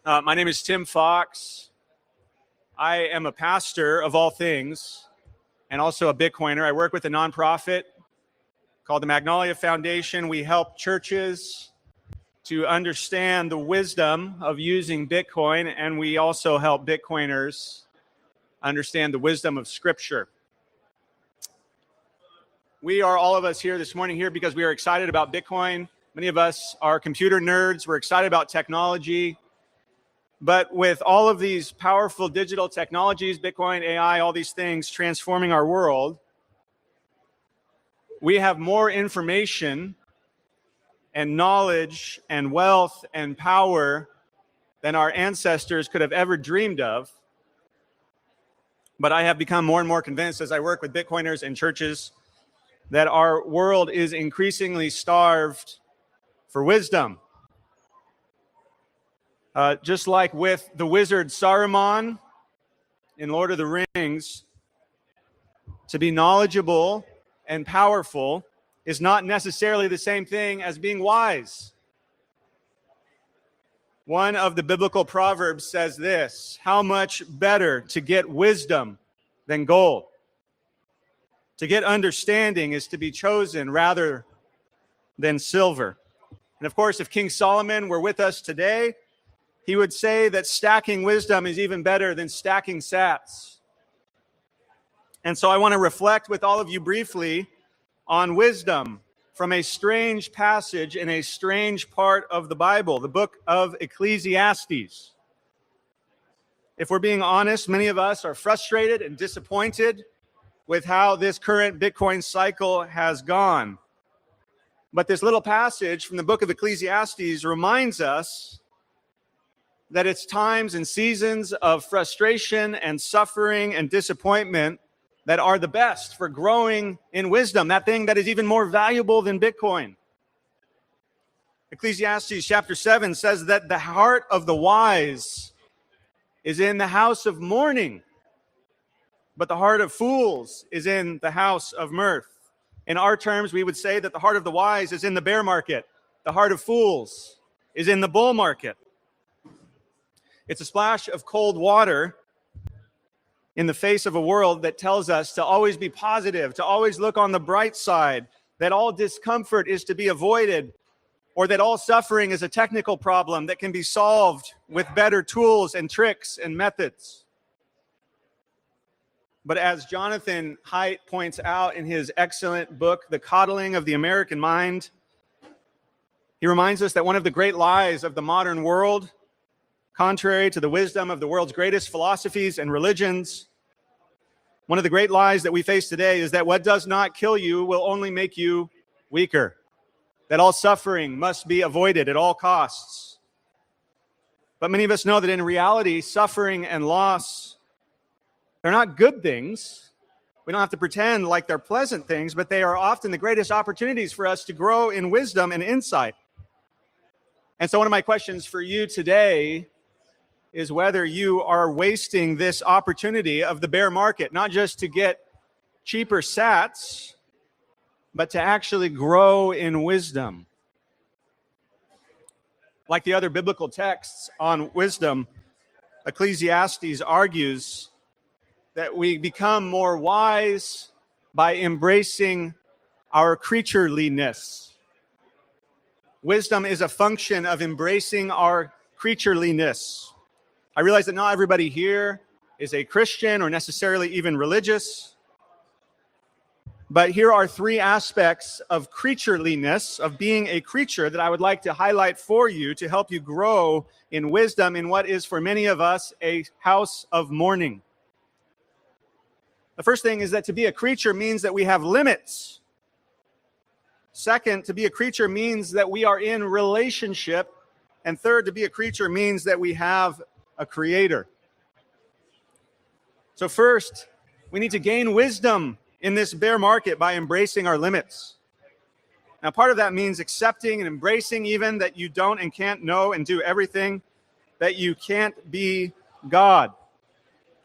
My name is Tim Fox. I am a pastor of all things and also a Bitcoiner. I work with a nonprofit called the Magnalia Foundation. We help churches to understand the wisdom of using Bitcoin, and we also help Bitcoiners understand the wisdom of Scripture. We are all of us here this morning here because we are excited about Bitcoin. Many of us are computer nerds. We're excited about technology. But with all of these powerful digital technologies, Bitcoin, AI, all these things transforming our world, we have more information and knowledge and wealth and power than our ancestors could have ever dreamed of. But I have become more and more convinced as I work with Bitcoiners and churches that our world is increasingly starved for wisdom. Just like with the wizard Saruman in Lord of the Rings, to be knowledgeable and powerful is not necessarily the same thing as being wise. One of the biblical proverbs says this: how much better to get wisdom than gold. To get understanding is to be chosen rather than silver. And of course, if King Solomon were with us today, he would say that stacking wisdom is even better than stacking sats. And so I want to reflect with all of you briefly on wisdom from a strange passage in a strange part of the Bible, the book of Ecclesiastes. If we're being honest, many of us are frustrated and disappointed with how this current Bitcoin cycle has gone. But this little passage from the book of Ecclesiastes reminds us that it's times and seasons of frustration and suffering and disappointment that are the best for growing in wisdom, that thing that is even more valuable than Bitcoin. Ecclesiastes chapter 7 says that the heart of the wise is in the house of mourning, but the heart of fools is in the house of mirth. In our terms, we would say that the heart of the wise is in the bear market. The heart of fools is in the bull market. It's a splash of cold water in the face of a world that tells us to always be positive, to always look on the bright side, that all discomfort is to be avoided, or that all suffering is a technical problem that can be solved with better tools and tricks and methods. But as Jonathan Haidt points out in his excellent book, The Coddling of the American Mind, he reminds us that one of the great lies of the modern world, contrary to the wisdom of the world's greatest philosophies and religions, one of the great lies that we face today is that what does not kill you will only make you weaker, that all suffering must be avoided at all costs. But many of us know that in reality, suffering and loss, they're not good things. We don't have to pretend like they're pleasant things, but they are often the greatest opportunities for us to grow in wisdom and insight. And so one of my questions for you today is whether you are wasting this opportunity of the bear market, not just to get cheaper sats, but to actually grow in wisdom. Like the other biblical texts on wisdom, Ecclesiastes argues that we become more wise by embracing our creatureliness. Wisdom is a function of embracing our creatureliness. I realize that not everybody here is a Christian or necessarily even religious, but here are three aspects of creatureliness, of being a creature, that I would like to highlight for you to help you grow in wisdom in what is for many of us a house of mourning. The first thing is that to be a creature means that we have limits. Second, to be a creature means that we are in relationship. And third, to be a creature means that we have a creator. So first, we need to gain wisdom in this bear market by embracing our limits. Now, part of that means accepting and embracing even that you don't and can't know and do everything, that you can't be God.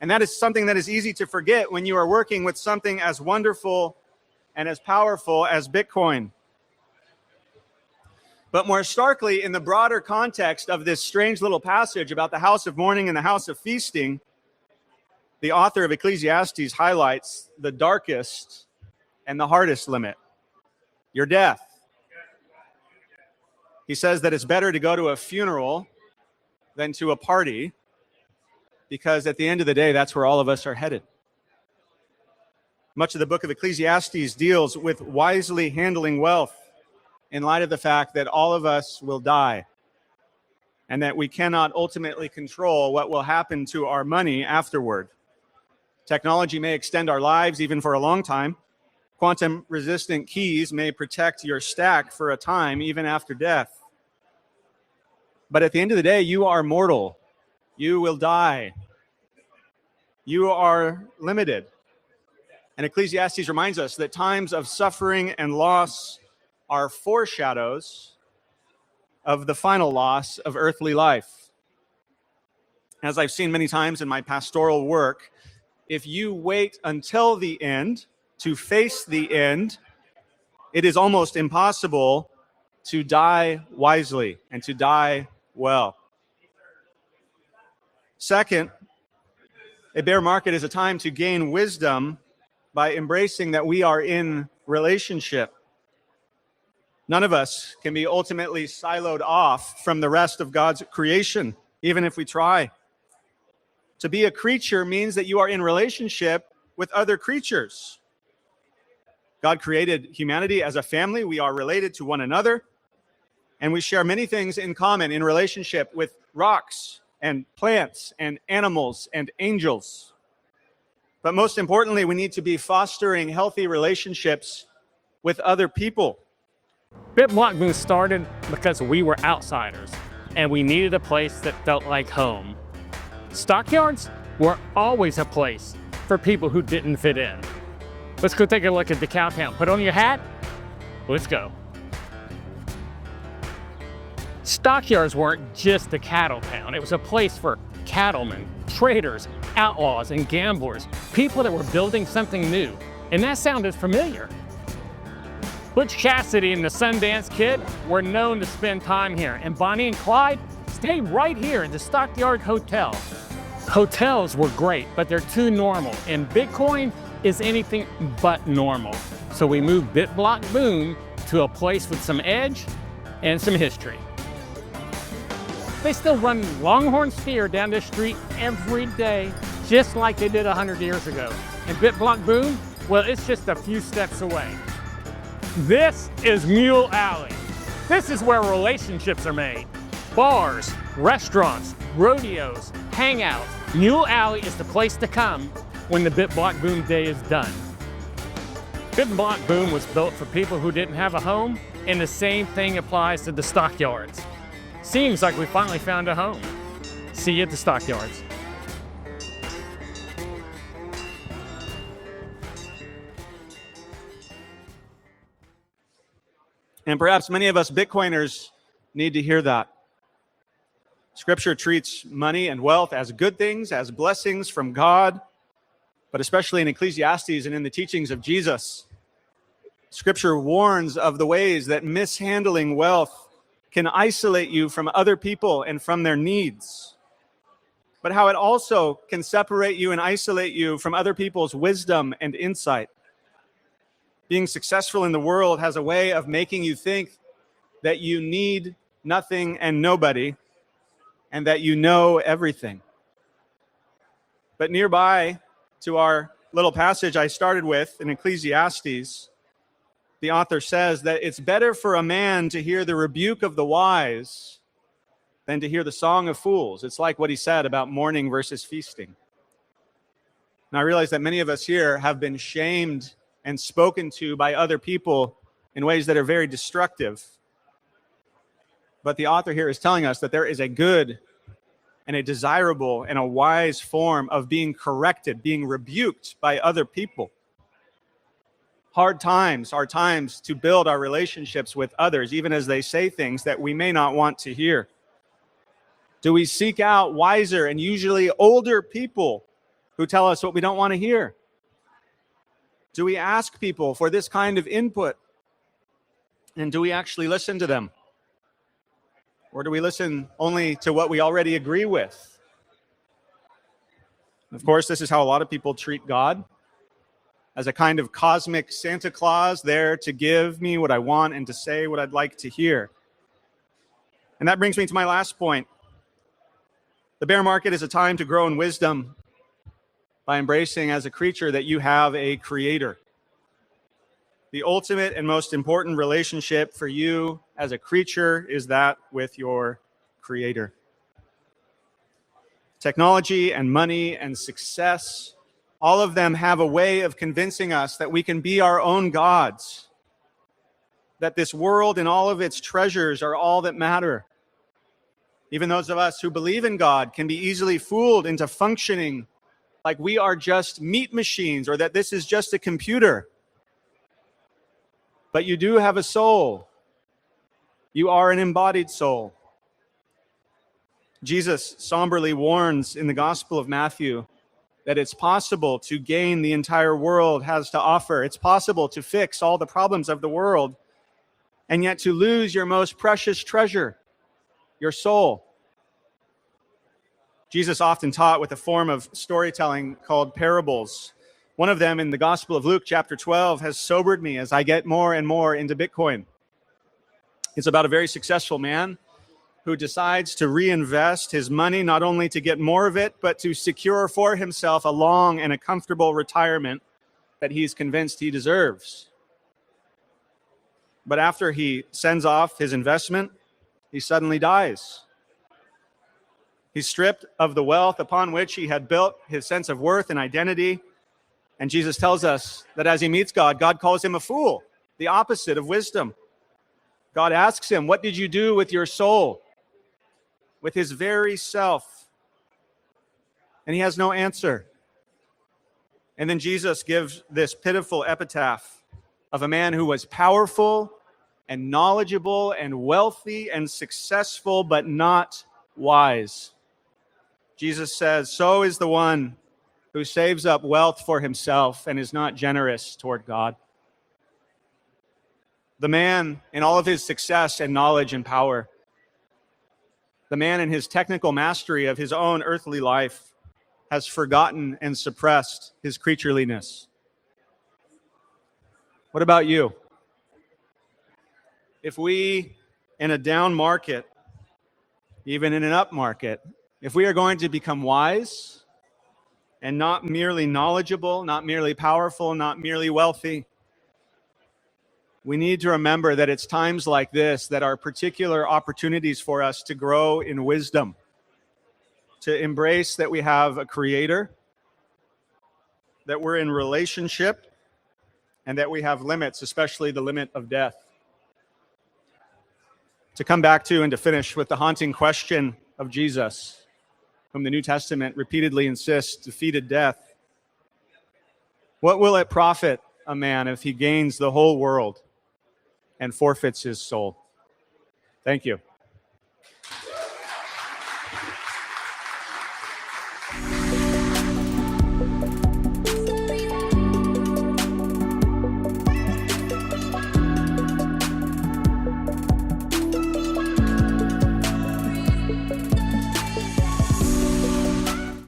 And that is something that is easy to forget when you are working with something as wonderful and as powerful as Bitcoin. But more starkly, in the broader context of this strange little passage about the house of mourning and the house of feasting, the author of Ecclesiastes highlights the darkest and the hardest limit, your death. He says that it's better to go to a funeral than to a party, because at the end of the day, that's where all of us are headed. Much of the book of Ecclesiastes deals with wisely handling wealth in light of the fact that all of us will die and that we cannot ultimately control what will happen to our money afterward. Technology may extend our lives even for a long time. Quantum-resistant keys may protect your stack for a time, even after death. But at the end of the day, you are mortal. You will die. You are limited. And Ecclesiastes reminds us that times of suffering and loss are foreshadows of the final loss of earthly life. As I've seen many times in my pastoral work, if you wait until the end to face the end, it is almost impossible to die wisely and to die well. Second, a bear market is a time to gain wisdom by embracing that we are in relationship. None of us can be ultimately siloed off from the rest of God's creation, even if we try. To be a creature means that you are in relationship with other creatures. God created humanity as a family. We are related to one another, and we share many things in common in relationship with rocks and plants and animals and angels. But most importantly, we need to be fostering healthy relationships with other people. BitBlockBoom started because we were outsiders and we needed a place that felt like home. Stockyards were always a place for people who didn't fit in. Let's go take a look at the cow town. Put on your hat. Let's go. Stockyards weren't just a cattle town. It was a place for cattlemen, traders, outlaws, and gamblers, people that were building something new. And that sounded familiar. Butch Cassidy and the Sundance Kid were known to spend time here, and Bonnie and Clyde stayed right here in the Stockyard Hotel. Hotels were great, but they're too normal, and Bitcoin is anything but normal. So we moved BitBlockBoom to a place with some edge and some history. They still run Longhorn Steer down this street every day, just like they did 100 years ago. And BitBlockBoom, well, it's just a few steps away. This is Mule Alley. This is where relationships are made. Bars, restaurants, rodeos, hangouts. Mule Alley is the place to come when the BitBlockBoom day is done. BitBlockBoom was built for people who didn't have a home, and the same thing applies to the Stockyards. Seems like we finally found a home. See you at the Stockyards. And perhaps many of us Bitcoiners need to hear that. Scripture treats money and wealth as good things, as blessings from God, but especially in Ecclesiastes and in the teachings of Jesus, Scripture warns of the ways that mishandling wealth can isolate you from other people and from their needs, but how it also can separate you and isolate you from other people's wisdom and insight. Being successful in the world has a way of making you think that you need nothing and nobody, and that you know everything. But nearby to our little passage I started with in Ecclesiastes, the author says that it's better for a man to hear the rebuke of the wise than to hear the song of fools. It's like what he said about mourning versus feasting. Now I realize that many of us here have been shamed and spoken to by other people in ways that are very destructive. But the author here is telling us that there is a good and a desirable and a wise form of being corrected, being rebuked by other people. Hard times are times to build our relationships with others, even as they say things that we may not want to hear. Do we seek out wiser and usually older people who tell us what we don't want to hear? Do we ask people for this kind of input? And do we actually listen to them? Or do we listen only to what we already agree with? Of course, this is how a lot of people treat God, as a kind of cosmic Santa Claus there to give me what I want and to say what I'd like to hear. And that brings me to my last point. The bear market is a time to grow in wisdom by embracing as a creature that you have a creator. The ultimate and most important relationship for you as a creature is that with your creator. Technology and money and success, all of them have a way of convincing us that we can be our own gods, that this world and all of its treasures are all that matter. Even those of us who believe in God can be easily fooled into functioning like we are just meat machines or that this is just a computer. But you do have a soul. You are an embodied soul. Jesus somberly warns in the Gospel of Matthew that it's possible to gain the entire world has to offer. It's possible to fix all the problems of the world and yet to lose your most precious treasure, your soul. Jesus often taught with a form of storytelling called parables. One of them in the Gospel of Luke, chapter 12, has sobered me as I get more and more into Bitcoin. It's about a very successful man who decides to reinvest his money, not only to get more of it, but to secure for himself a long and a comfortable retirement that he's convinced he deserves. But after he sends off his investment, he suddenly dies. He's stripped of the wealth upon which he had built his sense of worth and identity. And Jesus tells us that as he meets God, God calls him a fool, the opposite of wisdom. God asks him, "What did you do with your soul?" With his very self. And he has no answer. And then Jesus gives this pitiful epitaph of a man who was powerful and knowledgeable and wealthy and successful, but not wise. Jesus says, "So is the one who saves up wealth for himself and is not generous toward God." The man in all of his success and knowledge and power, the man in his technical mastery of his own earthly life, has forgotten and suppressed his creatureliness. What about you? If we, in a down market, even in an up market, if we are going to become wise and not merely knowledgeable, not merely powerful, not merely wealthy, we need to remember that it's times like this that are particular opportunities for us to grow in wisdom, to embrace that we have a creator, that we're in relationship, and that we have limits, especially the limit of death. To come back to and to finish with the haunting question of Jesus, whom the New Testament repeatedly insists defeated death. What will it profit a man if he gains the whole world and forfeits his soul? Thank you.